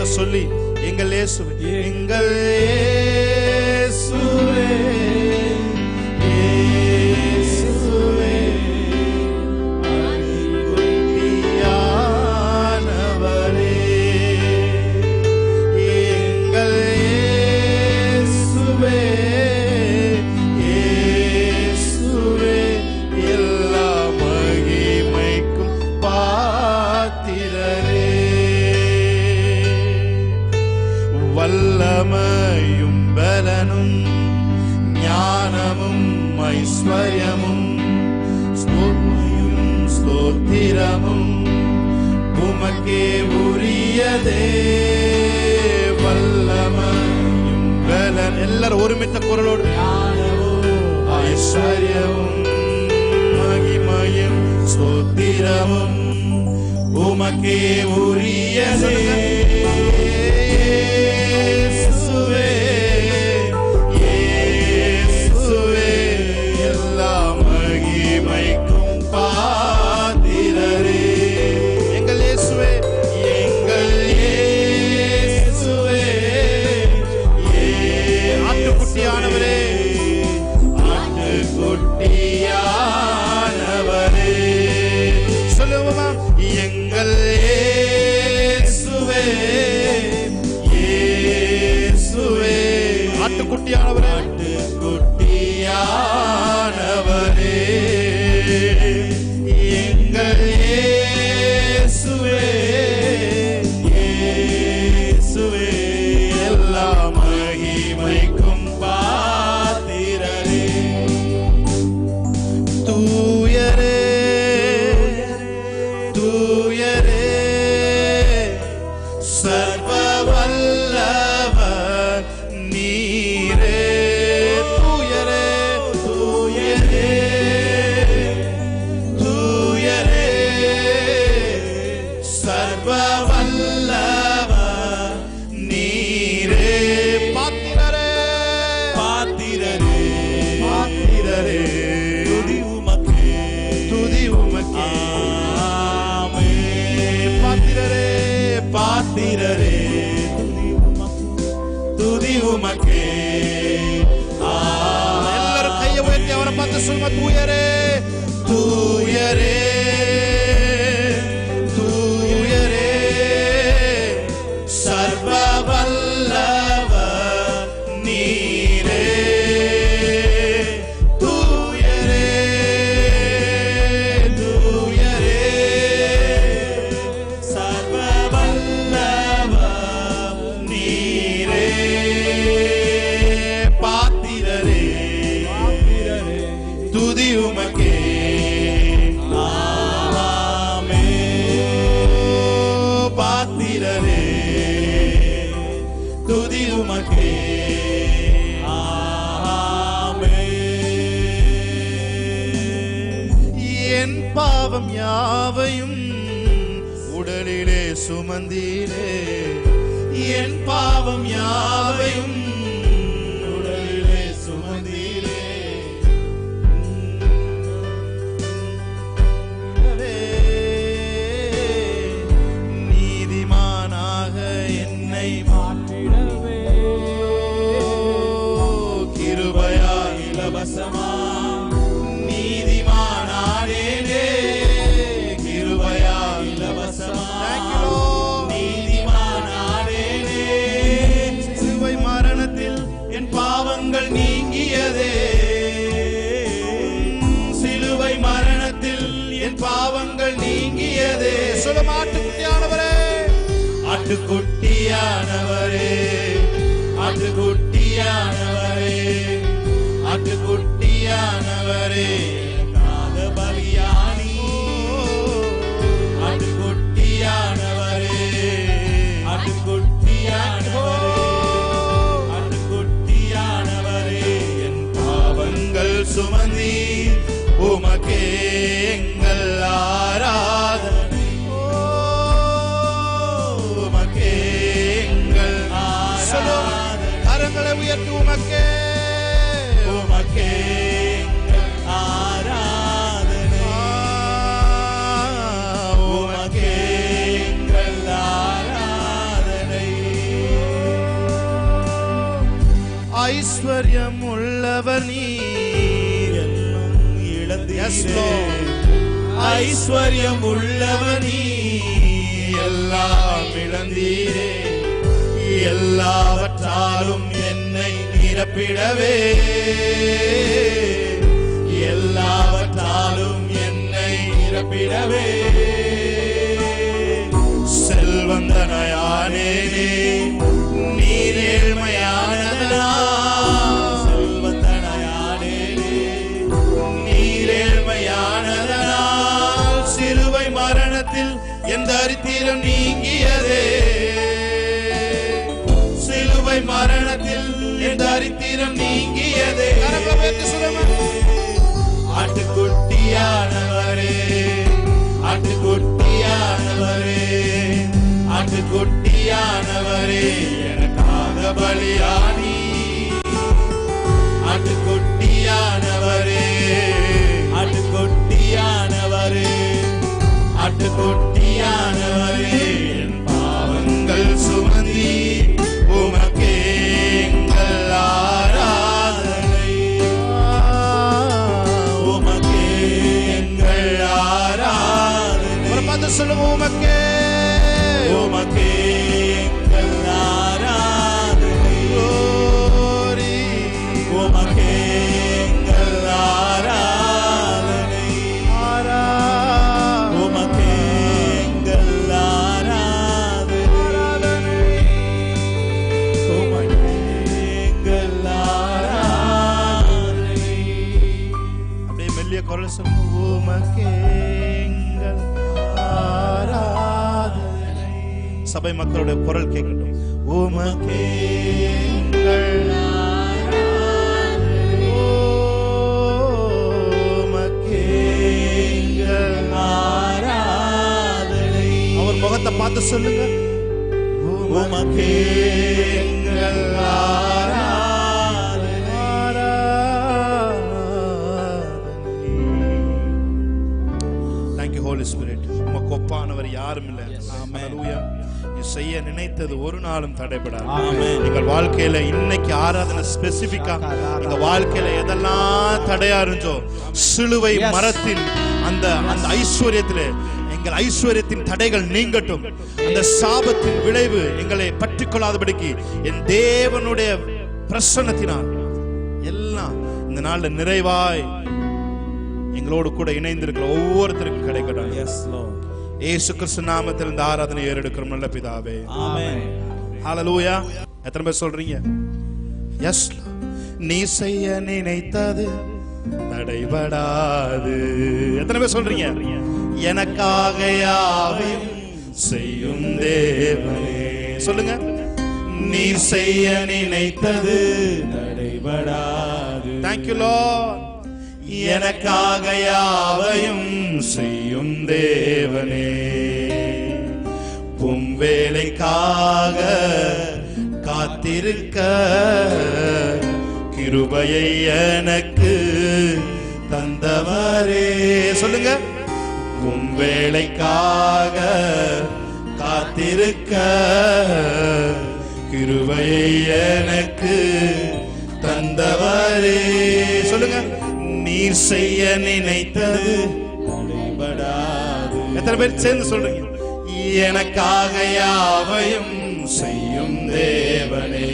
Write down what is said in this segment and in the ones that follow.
நாமத்தை சொல்லி எங்கள் இயேசுவே, எங்கள் இயேசுவே, இயேசுவே ஆட்டுக்குட்டியானவரே, எங்கள் இயேசுவே, இயேசுவே எல்லா மகிமைக்கும் பாத்திரரே, வல்லமையும் பலனும் ஞானமும் ஐஸ்வர்யமும் ஸ்தோத்திரமும் ஸ்தோத்திரமும் உமக்கே உரியதே. வல்லமையும் பலன் எல்லாரும் ஒருமித்த குரலோடு ஐஸ்வர்யமும் மகிமையும் ஸ்தோத்திரமும் உமக்கே உரியதே. இயேசுவே, இயேசுவே எல்லா மகிமைக்கும் பாத்திரரே, எங்கள் இயேசுவே, எங்கள் இயேசுவே, ஆட்டுக்குட்டியானவரே, ஆட்டுக்குட்டியானவரே, சொல்லுவோமா, எங்கள் இயேசுவே, இயேசுவே ஆட்டுக்குட்டியானவரே, ஆட்டுக்குட்டியானவரே, எங்கள் இயேசுவே, இயேசுவே எல்லா மகிமைக்கும் பாத்திரரே, தூயரே, தூயரே சர்வ வல்லவர் நீரே, தூயரே, தூயரே, தூயரே சர்வ வல்லவர் நீரே, பாத்திரரே, பாத்திரரே, பாத்திரரே துதி உமக்கே, துதி உமக்கே, ஆமென், பாத்திரரே, பாத்திரரே துதி உமக்கே. எல்லாரும் கையை உயர்த்தி அவரை பார்த்து சொல்லுங்க, தூயரே, தூயரே, தூயரே சர்வ வல்லவர் நீரே, தூயரே, தூயரே சர்வ வல்லவர் நீரே, பாத்திரரே, துதி உமக்கே, ஆமென், பாத்திரரே, துதி உமக்கே, ஆமென். என் பாவம் யாவையும் உடலிலே சுமந்தீரே, என் பாவம் யாவையும் உடலிலே சுமந்தீரே, நீதிமானாக என்னை மாற்றிடவே, கிருபையா இலவசமா நீதிமானானேனே, கிருபையா இலவசமா நீதிமானானேனே, சிலுவை மரணத்தில் என் பாவங்கள் நீங்கியதே, சிலுவை மரணத்தில் என் பாவங்கள் நீங்கியதே, சொல்லும் ஆட்டுக்குட்டியானவரே, ஆட்டுக்குட்டியானவரே, ஆட்டுக்குட்டியானவரே, ஆட்டுக்குட்டியானவரே பலியானி, ஆட்டுக்குட்டியானவரே, ஆட்டுக்குட்டியானவரே, ஆட்டுக்குட்டியானவரே என் பாவங்கள் சுமந்தி உமக்கே எங்கள் ஆராதனை, உமக்கே எங்கள் ஆராதனை, கரங்களை உயர்த்தி உமக்கே, உமக்கே எங்கள் ஆராதனை. ஐஸ்வர்யம் உள்ளவர் நீர், எல்லாம் இழந்தீரே. ஐஸ்வர்யம் உள்ளவர் நீர், எல்லாம் இழந்தீரே. எல்லாவற்றாலும் என்னை நிரப்பிடவே, எல்லாவற்றாலும் என்னை நிரப்பிடவே. செல்வந்தனாயானேனே நீர் ஏழ்மையானதனா, செல்வந்தனாயானேனே நீர் ஏழ்மையானதனா. சிலுவை மரணத்தில் என் தரித்திரம் நீங்கியதே, சிலுவை மரணத்தில் என் தரித்திரம் நீங்கியதே. ஆட்டுக்குட்டியானவரே, ஆட்டுக்குட்டியானவரே, ஆட்டுக்குட்டியானவரே, எனக்காக பலியானி. ஆட்டுக்குட்டியானவரே, ஆட்டுக்குட்டியானவரே, ஆட்டுக்குட்டியானவரே, என் பாவங்கள் சுமந்தி உமக்கே எங்கள் ஆராதனை, உமக்கே எங்கள் ஆராதனை. பார்த்து சொல்லுங்க, உமக்கே, உமக்கே எங்கள் ஆராதனை. உமக்கே எங்கள் ஆராதனை, உமக்கே எங்கள் ஆராதனை, உமக்கே எங்கள் ஆராதனை. அப்படியே மெல்லிய குரல் சொல்லுங்க, உமக்கே எங்கள் ஆராதனை. சபை மக்களுடைய குரல் கேட்கட்டும். உமக்கே எங்கள் ஆராதனை, உமக்கே எங்கள் ஆராதனை. அவர் முகத்தை பார்த்து சொல்லுங்க, உமக்கே எங்கள் ஆராதனை. Thank you Holy Spirit. உமக்கு ஒப்பானவர் யாரும் இல்லை. ஹல்லேலூயா. நீ செய்ய நினைத்தது ஒரு நாளும் தடைபடாது. எங்கள் வாழ்க்கையில இன்னைக்கு ஆராதனை ஸ்பெசிபிக்கா எங்க வாழ்க்கையில எதெல்லாம் தடையா இருந்தோ சிலுவை மரத்தின் அந்த ஐஸ்வர்யத்திலே எங்கள் ஐஸ்வர்யத்தின் தடைகள் நீங்கட்டும். அந்த சாபத்தின் விளைவு எங்களை பற்றிக்கொள்ளாதபடிக்கு என் தேவனுடைய பிரசன்னத்தினால் எல்லாம் இந்த நாள்ல நிறைவாய் எங்களோடு கூட இணைந்திருக்கிற ஒவ்வொருத்தருக்கும் கிடைக்கட்டும். இயேசு கிறிஸ்து நாமத்தில் இந்த ஆராதனை ஏறெடுக்கிறோம் நல்ல பிதாவே. ஆமென். ஹல்லேலூயா. எத்தனை பேர் சொல்றீங்க? எஸ். நீ செய்ய நினைத்தது தடைபடாது. எத்தனை பேர் சொல்றீங்க? எனக்காக யாவையும் செய்யும் தேவனே. சொல்லுங்க. நீ செய்ய நினைத்தது தடைபடாது. Thank you Lord. எனக்காக யாவையும் செய்யும் தேவனே. உம் வேலைக்காக காத்திருக்க கிருபையை எனக்கு தந்தவரே. சொல்லுங்க. உம் வேலைக்காக காத்திருக்க கிருபையை எனக்கு தந்தவரே. சொல்லுங்க. நீர் செய்ய நினைத்தது தடைபடாது. எத்தனை பேர் சேர்ந்து சொல்றீங்க? எனக்காக யாவையும் செய்யும் தேவனே.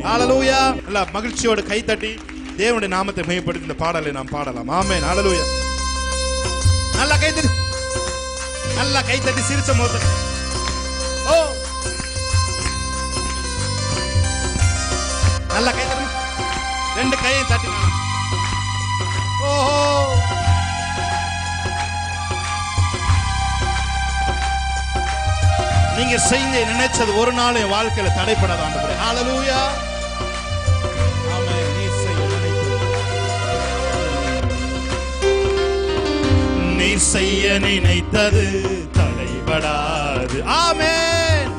ஹல்லேலூயா. நல்ல மகிழ்ச்சியோட கை தட்டி தேவனுடைய நாமத்தை மகிமைப்படுத்தி இந்த பாடலை நாம் பாடலாம். ஆமென். ஹல்லேலூயா. நல்ல கை தட்டி, நல்ல கை தட்டி சிரிச்ச முகத்தை. ஓ, நல்ல கை தட்டி, ரெண்டு கையை தட்டி. ஓஹோ, நீங்க செய்ய நினைச்சது ஒரு நாள் என் வாழ்க்கையில தடைப்படாத ஆண்டவரே. ஹல்லேலூயா. ஆமென். நீ செய்ய நினைத்தது தடைபடாது. ஆமென்.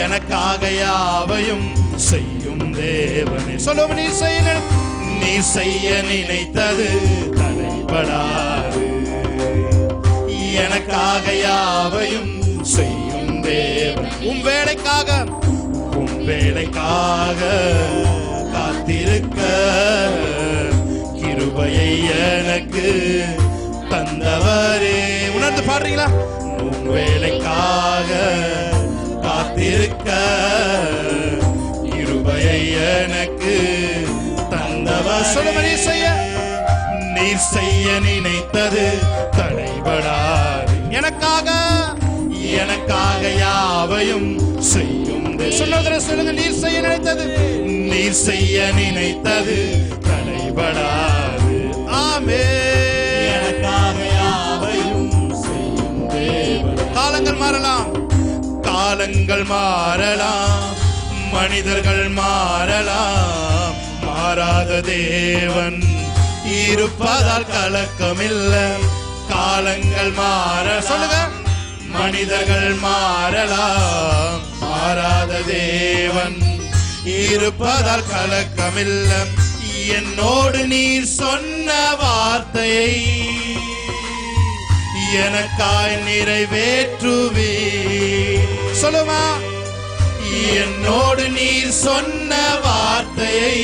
எனக்காக யாவையும் செய்யும் தேவனே. சொல்லுங்க. நீ செய்ய நினைத்தது தடைபடாது. எனக்காக யாவையும் செய்யும் தேவன். உம் வேலைக்காக காத்திருக்க கிருபையை எனக்கு தந்தவரே. உணர்ந்து பாடுறீங்களா? உன் வேலைக்காக காத்திருக்க கிருபையை எனக்கு தந்தவர். சொல்லுங்க, நீர் செய்ய நினைத்தது தடைபடாது. எனக்காக யாவையும் செய்யும். சொல்லுங்க, நீர் செய்ய நினைத்தது, நீர் செய்ய நினைத்தது தடைபடாது. ஆமென். எனக்காக யாவையும் செய்யும் தேவன். காலங்கள் மாறலாம், காலங்கள் மாறலாம், மனிதர்கள் மாறலாம், மாறாத தேவன் இருப்பதால் கலக்கமில்லை. காலங்கள் மாற சொல்லுங்க, மனிதர்கள் மாறலாம், மாறாத தேவன் இருப்பதால் கலக்கமில்லை. என்னோடு நீர் சொன்ன வார்த்தையை எனக்காய் நிறைவேற்றுவே. சொல்லுமா, என்னோடு நீர் சொன்ன வார்த்தையை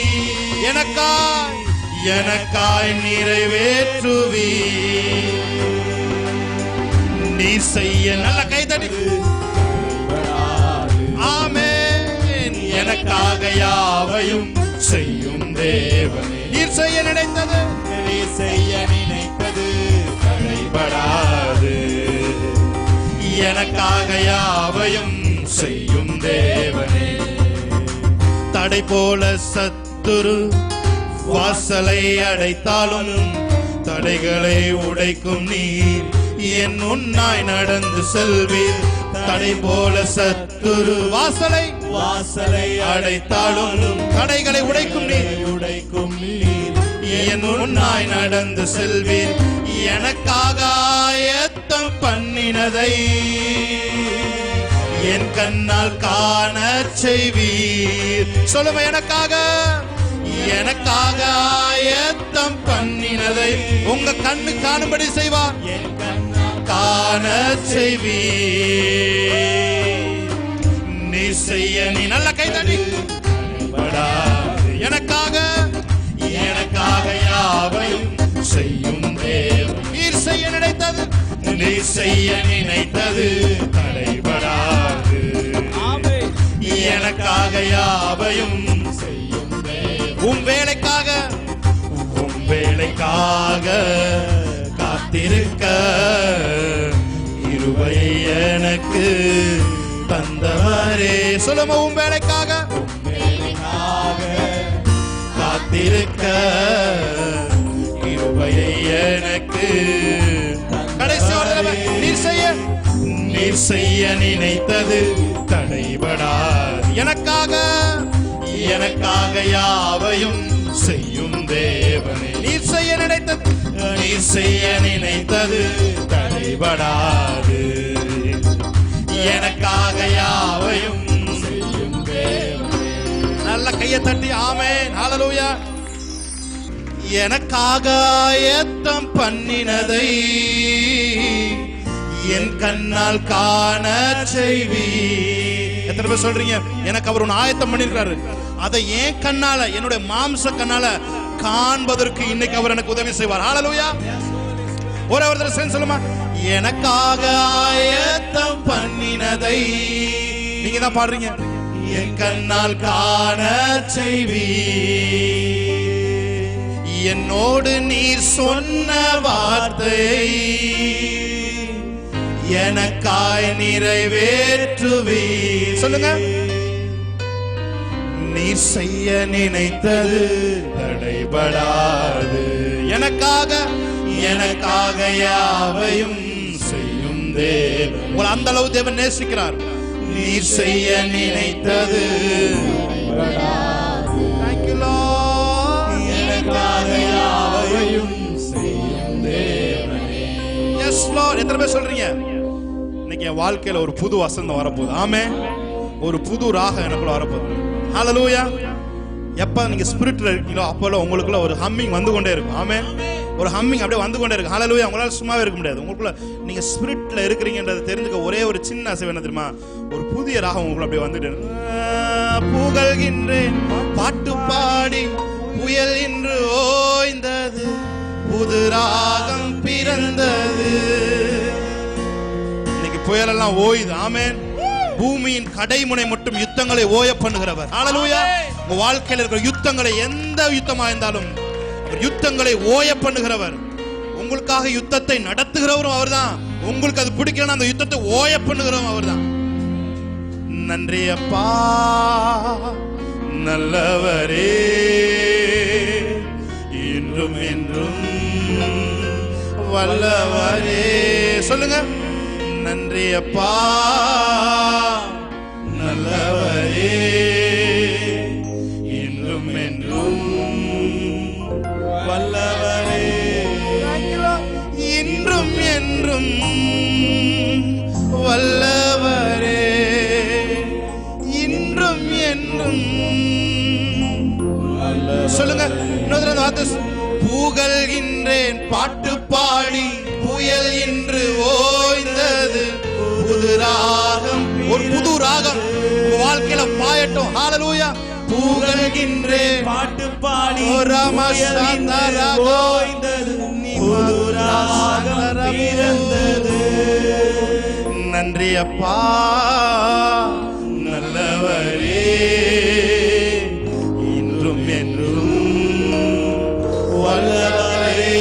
எனக்காய் நிறைவேற்றுவே. நீர் செய்ய நல்ல கைதடி. ஆமென். எனக்காக யாவையும் செய்யும் தேவனே. நீர் செய்ய நினைத்தது, நீர் செய்ய நினைத்தது தடைபடாது. எனக்காக யாவையும் செய்யும் தேவனே. தடை போல சத்துரு வாசலை அடைத்தாலும் தடைகளை உடைக்கும் நீர் என் முன்னாய் நடந்து செல்வீர். தடை போல சத்துரு வாசலை அடைத்தாலும் தடைகளை உடைக்கும் நீர் என் முன்னாய் நடந்து செல்வீர். எனக்காக ஆயத்தம் பண்ணினதை என் கண்ணால் காண செய்வீர். சொல்லுங்க, எனக்காக ஆயத்தம் பண்ணினதை உங்க கண்ணு காணும்படி செய்வார். என் கண்ணால் காண செய்வீர். நீ செய்ய நீ நல்ல கைதடி. எனக்காக யாவையும் செய்யும் தேவன். நீர் செய்ய நினைத்தது, நீ செய்ய நினைத்தது தடைபடாது. எனக்காக யாவையும் செய்யும் தேவன். உன் வேலைக்காக காத்திருக்க கிருபையை எனக்கு தந்தவரே. சொல்லுங்க, உன் வேலைக்காக காத்திருக்க கிருபையை எனக்கு கடைசி ஒரு தடவை நீர் செய்ய நினைத்தது தடைபடாது. எனக்காக யாவையும் செய்யும் தேவனே. நீர் செய்ய நினைத்தது தடைபடாது. எனக்காக யாவையும் செய்யும் தேவனே. நல்ல கையை தட்டி ஆமென், ஹல்லேலூயா. எனக்காக ஆயத்தம் பண்ணினதை என் கண்ணால் காண செய்வீர். எத்தனை பேர் சொல்றீங்க, எனக்கு அவர் ஒன்று ஆயத்தம் பண்ணிருக்காரு, அதை ஏன் கண்ணால, என்னுடைய மாம்ச கண்ணால காண்பதற்கு இன்னைக்கு அவர் எனக்கு உதவி செய்வார். ஹல்லேலூயா. ஒரே ஒரு தடவை சொல்லுமா, எனக்காக ஆயத்தம் பண்ணினதை நீங்க தான் பாடுறீங்க, என் கண்ணால் காண செய்வீர். என்னோடு நீர் சொன்ன வார்த்தையை எனக்காய் நிறைவேற்றுவீர். சொல்லுங்க, நீர் செய்ய நினைத்தது தடைபடாது. எனக்காக யாவையும் செய்யும் தேவன். உங்களை அந்த அளவு தேவன் நேசிக்கிறார். நீர் செய்ய நினைத்தது Thank you, Lord. எனக்காக யாவையும் செய்யும் தேவனே. Yes, Lord. எத்தனை பேர் சொல்றீங்க, இன்னைக்கு என் வாழ்க்கையில ஒரு புது வசந்தம் வரப்போகுது. ஆமென். ஒரு புது ராகம் எனக்குள்ள வரப்போகுது. ஹல்லேலூயா. எப்ப நீங்க ஸ்பிரிட்ல இருக்கீங்களோ அப்போல உங்களுக்குள்ள ஒரு ஹம்மிங் வந்து கொண்டே இருக்கும். ஆமென். ஒரு ஹம்மிங் அப்படியே வந்து கொண்டே இருக்கு. ஹல்லேலூயா. உங்களால சும்மாவே இருக்க முடியாது. உங்களுக்குள்ள நீங்க ஸ்பிரிட்ல இருக்கிறீங்கன்றதை தெரிஞ்சுக்க ஒரே ஒரு சின்ன அசைவு என்ன தெரியுமா, ஒரு புதிய ராகம் உங்களுக்குள்ள அப்படியே வந்துட்டு புகழ்கின்றேன் பாட்டு பாடி புயல் இன்று ஓய்ந்தது, புது ராகம் பிறந்தது. இன்னைக்கு புயலெல்லாம் ஓய்து. ஆமென். பூமியின் கடைமுனை மட்டும் யுத்தங்களை ஓய பண்ணுகிறவர். ஹல்லேலூயா. உங்க வாழ்க்கையில் இருக்கிற யுத்தங்களை, எந்த யுத்தமா இருந்தாலும் யுத்தங்களை ஓய பண்ணுகிறவர். உங்களுக்காக யுத்தத்தை நடத்துகிறவரும் அவர்தான். உங்களுக்கு அது பிடிக்கலன்னா அந்த யுத்தத்தை ஓய பண்ணுகிறவரும் அவர்தான். நன்றி அப்பா நல்லவரே, இன்றும் என்றும் வல்லவரே. சொல்லுங்க. நன்றி அப்பா நல்லவரே, இன்றும் என்றும் வல்லவரே. இன்றும் என்றும் வல்லவரே, இன்றும் என்றும். சொல்லுங்க. புகழ்கின்றேன் பாட்டு பாடி, புயல் இன்று ஓய்ந்தது, புது ராகம். ஒரு புது ராகம் உங்க வாழ்க்கையில பாயட்டும். ஹல்லேலூயா. புகழ்கின்றேன் பாட்டு பாடி, புயல் இன்று ஓய்ந்தது, புது ராகம் பிறந்தது. நன்றி அப்பா நல்லவரே, இன்றும் என்றும் வல்லவரே.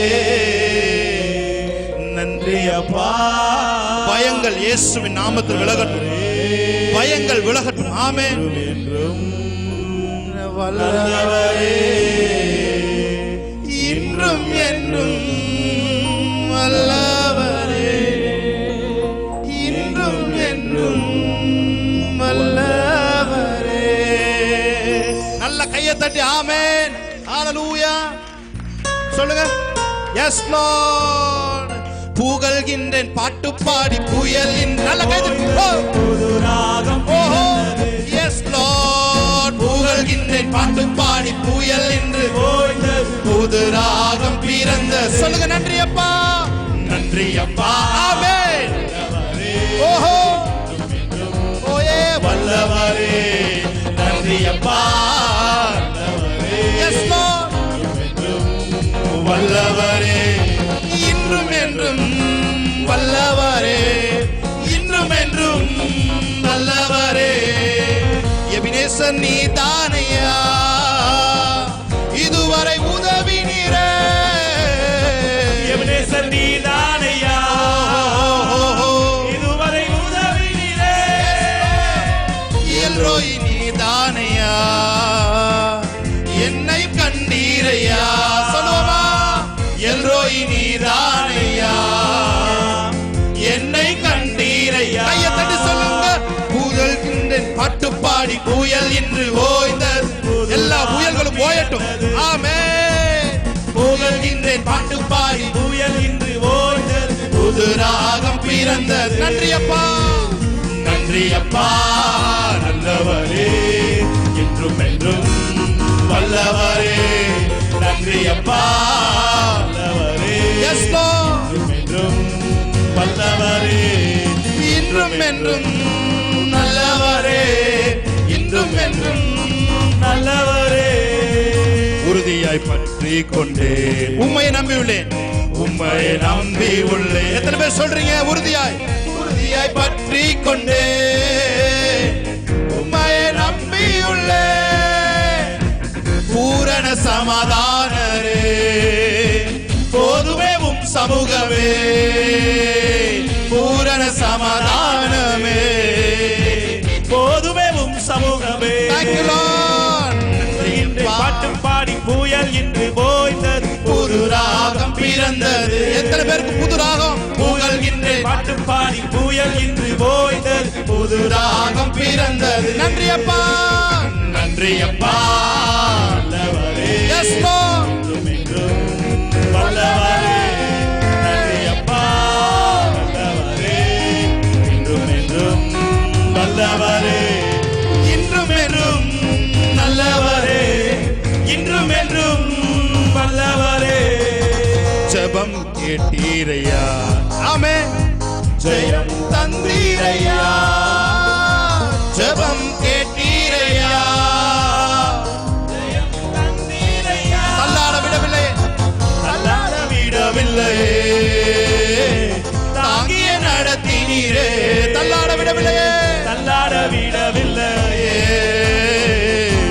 நன்றி அப்பா. பயங்கள் இயேசுவின் நாமத்தில் விலகட்டும். பயங்கள் விலகட்டும். ஆமென். என்றும் வல்லவரே, இன்றும் என்றும் வல்லவரே, இன்றும் என்றும் வல்லவரே. நல்ல கையை தட்டி ஆமென். ஹல்லேலூயா சொல்லுங்க. S Lord. புகழ்கின்றேன் பாட்டு பாடி, புயலின் நல்ல கை தட்டி புது ராகம். ஓஹோ. S Lord. புகழ்கின்றேன் பாட்டு பாடி, புயல் என்று ஓய்ந்தது, புது ராகம் பிறந்த. சொல்லுங்க. நன்றி அப்பா. நன்றி அப்பா. ஆமென். ஓஹோ. ஓயே வல்லவரே. நன்றி அப்பா. Yes lord. வல்லவரே, இன்றும் என்றும் வல்லவரே, இன்றும் என்றும் நல்லவரே. எபினேசர் நீதானையா, இதுவரை உதவினீரே. எபினேசர் நீதானையா, இதுவரை உதவினீரே. எல்ரோயி நீதானையா, என்னை கண்டீரையா. சொல்லுவோமா. எல்ரோயி நீதானையா, என்னை கண்டீரையா. கையை தட்டி சொல்லுங்க. புகழ்கின்றேன் பாட்டு பாடி, புயல் இன்று ஓய்ந்தது. எல்லா புயல்களும் ஓயட்டும். ஆமென். புகழ்கின்றேன் பாட்டு பாடி, புயல் இன்று ஓய்ந்தது, புது ராகம் பிறந்தது. நன்றி அப்பா. நன்றி அப்பா நல்லவரே, இன்றும் என்றும் வல்லவரே. நன்றி அப்பா நல்லவரே. Yes lord. என்றும் வல்லவரே, இன்றும் என்றும் நல்லவரே, இன்றும் என்றும் நல்லவரே. உறுதியாய் பற்றி கொண்டே உம்மை நம்பி உள்ளேன், உம்மை நம்பி உள்ளேன். எத்தனை பேர் சொல்றீங்க? உறுதியாய் உறுதியாய் பற்றி கொண்டே உம்மை நம்பி உள்ளேன். பூரண சமாதானரே, போதுமே உம் சமூகமே, பூரண சமாதானமே, போதுமே உம் சமூகமே. Thank you Lord. பாட்டு பாடி, புயல் இன்று ஓய்ந்தது, புது ராகம் பிறந்தது. எத்தனை பேருக்கு புது ராகம்? புகழ்கின்றேன் பாட்டு பாடி, புயல் இன்று ஓய்ந்தது, புது ராகம் பிறந்தது. நன்றி அப்பா. நன்றி அப்பா நல்லவரே. Yes lord. என்றும் என்றும் வல்லவரே. நன்றி அப்பா நல்லவரே, என்றும் என்றும் வல்லவரே. இன்றும் என்றும் நல்லவரே, இன்றும் என்றும் வல்லவரே. ஜெபம் கேட்டீரையா. ஆமென். ஜெயம் தந்தீரையா, ஜெபம் கேட்டீரையா, ஜெயம் தந்தீரையா. நடத்தினீரே, தள்ளாட விடவில்லையே, தள்ளாட விடவில்லையே,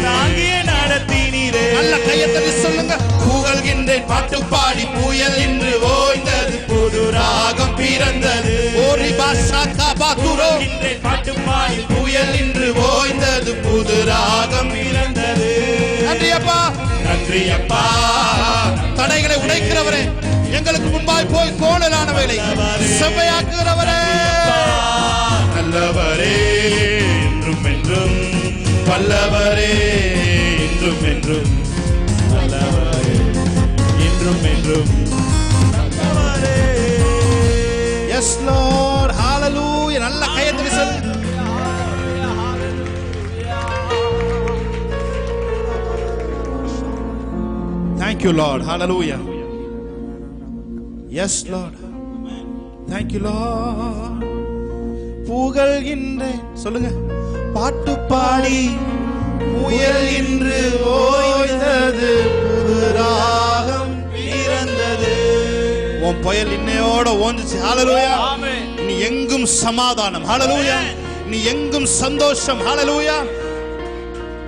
தாங்கியே நடத்தினீரே. நல்ல கையத்தட்டி சொல்லுங்க. புகழ்கின்றேன் பாட்டு பாடி, புயல் இன்று ஓய்ந்தது, புது ராகம் பிறந்தது. ஓரி பாஷா காபாதுரோ, புகழ்கின்றேன் பாட்டு பாடி, புயல் இன்று ஓய்ந்தது, புது ராகம் பிறந்தது. நன்றி அப்பா, நன்றி அப்பா. தடைகளை உடைக்கிறவரே, எங்களுக்கு முன்பாய் போய் கோணலானவைகளை செவ்வையாக்குகிறவரே, நல்லவரே, என்றும் என்றும் வல்லவரே, என்றும் என்றும் நல்லவரே, என்றும் என்றும் நல்லவரே. எஸ் லார்ட், ஹalleluya. நல்ல கையத்தட்டி சொல்லு. Thank you Lord, hallelujah. Yes Lord, thank you Lord. புகழ்கின்றேன் சொல்லுங்க. பாட்டு பாடி புயல் இன்று ஓய்ந்தது, புது ராகம் பிறந்தது. உன் புயல் இன்னையோட ஓஞ்சிச்சு. ஹalleluya. நீ எங்கும் சமாதானம். ஹalleluya. நீ எங்கும் சந்தோஷம். ஹalleluya.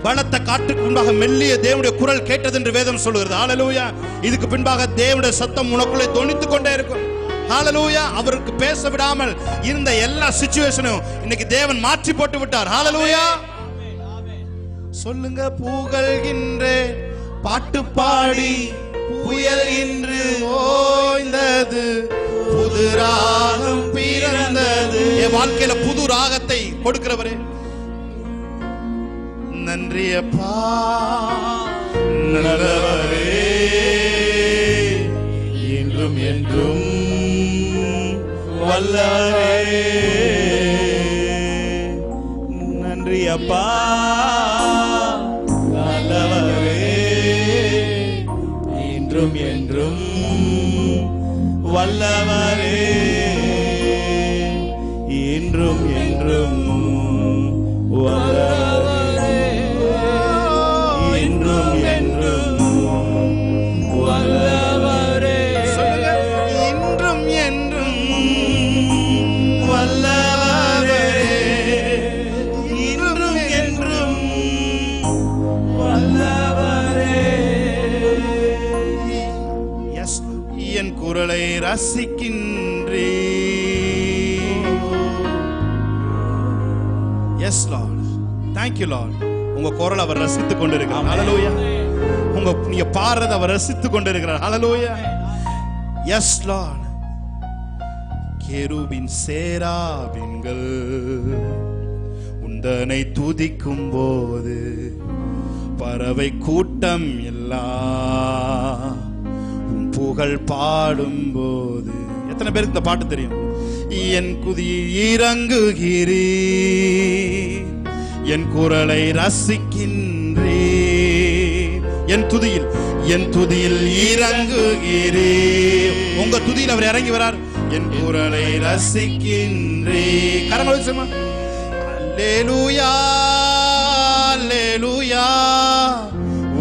பலத்த காற்றுக்கு முன்பாக மெல்லிய தேவனுடைய குரல் கேட்டது என்று வேதம் சொல்கிறது. ஹalleluya. இதுக்கு பின்பாக தேவனுடைய சத்தம் உனக்குள்ளே தொனித்துக் கொண்டே இருக்கும். ஹalleluya. அவருக்கு பேச விடாமல் இருந்த எல்லா சிச்சுவேஷனும் இன்னைக்கு தேவன் மாற்றி போட்டு விட்டார். ஹalleluya. சொல்லுங்க. புகழ்கின்றேன் பாட்டு பாடி புயல் இன்று ஓய்ந்தது, புது ராகம் பிறந்தது. என் வாழ்க்கையில புது ராகத்தை கொடுக்கிறவரே நன்றி அப்பா, நல்லவரே, என்றும் என்றும் வல்லவரே. நன்றி அப்பா, நல்லவரே, என்றும் என்றும் வல்லவரே, என்றும் என்றும் வல்லவரே, என்றும் என்றும் வல்லவரே. இன்றும் என்றும் வல்லவரே, இன்றும் என்றும் வல்லவரே. எஸ், என் குரலை ரசிக்கின்றே. Yes lord, thank you lord. உங்க குரல் அவர் ரசித்துக் கொண்டிருக்கிறார். ஹalleluya. நீங்க பாடுறத அவர் ரசித்துக் கொண்டிருக்கிறார். ஹalleluya. S Lord. கேருபின் சேராபின்கள் உந்தனை துதிக்கும் போது, பறவை கூட்டம் எல்லாம் உன் புகழ் பாடும் போது. எத்தனை பேருக்கு இந்த பாட்டு தெரியும்? என் குதியில் இறங்குகிறீ, என் குரலை ரசிக்கின்றே. என் துதியில் இறங்குகிறே. உங்க துதியில் அவர் இறங்கி வரார். என் குரலை ரசிக்கின்றே. கரங்களை சொல்லுமா. அல்லேலூயா, அல்லேலூயா,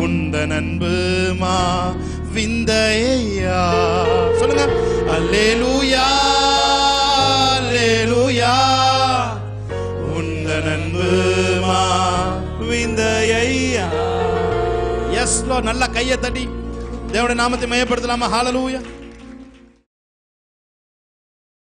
உந்தன் அன்புமா விந்தையா. சொல்லுங்க. அல்லேலூயா, அல்லேலூயா, உந்தன் அன்புமா விந்தையா. S Lord. நல்ல கையை தட்டி தேவனுடைய நாமத்தை மையப்படுத்தலாமா? ஹalleluya.